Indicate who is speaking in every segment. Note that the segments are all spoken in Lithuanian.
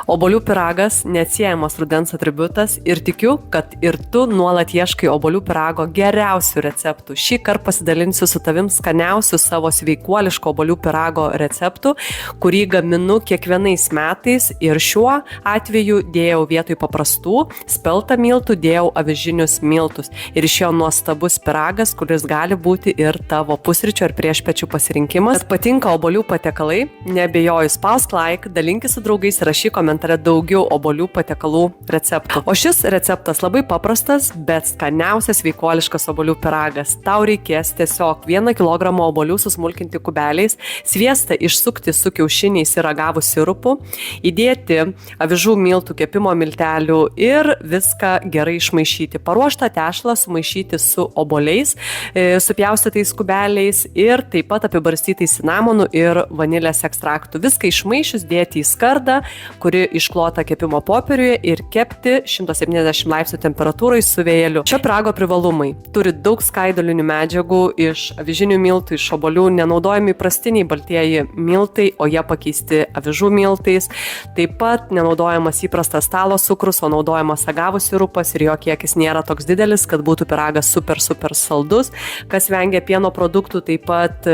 Speaker 1: Obuolių pyragas neatsiejamas rudens atributas ir tikiu, kad ir tu nuolat ieškai obuolių pyrago geriausių receptų. Šį kartą pasidalinsiu su tavim skaniausių savo sveikuoliško obuolių pyrago receptų, kurį gaminu kiekvienais metais ir šiuo atveju dėjau vietoj paprastų speltą miltų, dėjau avižinius miltus. Ir išėjo nuostabus pyragas, kuris gali būti ir tavo pusryčio ir priešpečių pasirinkimas. Kad patinka obuolių patiekalai, neabejoju, spausk like, dalinkis su draugais ir rašyk komentare daugiau obuolių patiekalų receptų. O šis receptas labai paprastas, bet skaniausias sveikuoliškas obuolių pyragas. Tau reikės tiesiog 1 kg obuolių susmulkinti kubeliais, sviestą išsukti su kiaušiniais ir agavų sirupu, įdėti avižų miltų kepimo miltelių ir viską gerai išmaišyti. Paruoštą tešlą sumaišyti su obuoliais, supjaustytais kubeliais ir taip pat apibarstytais cinamonu ir vanilės ekstraktu. Viską išmaišius dėti į skardą, kuri išklota kepimo popieriuje ir kepti 170 laipsnių temperatūrai su vėjeliu. Šio pyrago privalumai. Turi daug skaidulinių medžiagų iš avižinių miltų, iš obuolių, nenaudojami įprastiniai baltieji miltai, o jie pakeisti avižų miltais. Taip pat nenaudojamas įprastas stalo cukrus, o naudojamas agavų sirupas ir jo kiekis nėra toks didelis, kad būtų pyragas super saldus. Kas vengia pieno produktų, taip pat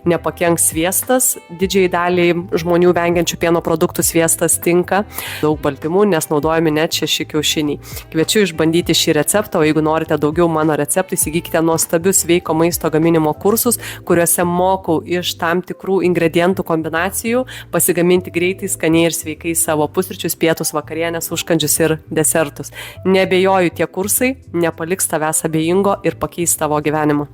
Speaker 1: nepakenks sviestas. Didžiai daliai žmonių vengiančių pieno produktų sviestas tinka. Daug baltymų, nes naudojami net 6 kiaušiniai. Kviečiu išbandyti šį receptą, o jeigu norite daugiau mano receptų, įsigykite nuostabius sveiko maisto gaminimo kursus, kuriuose mokau iš tam tikrų ingredientų kombinacijų pasigaminti greitai, skaniai ir sveikai savo pusryčius, pietus, vakarienės, užkandžius ir desertus. Neabejoju, tie kursai nepaliks tavęs abejingo ir pakeis tavo gyvenimą.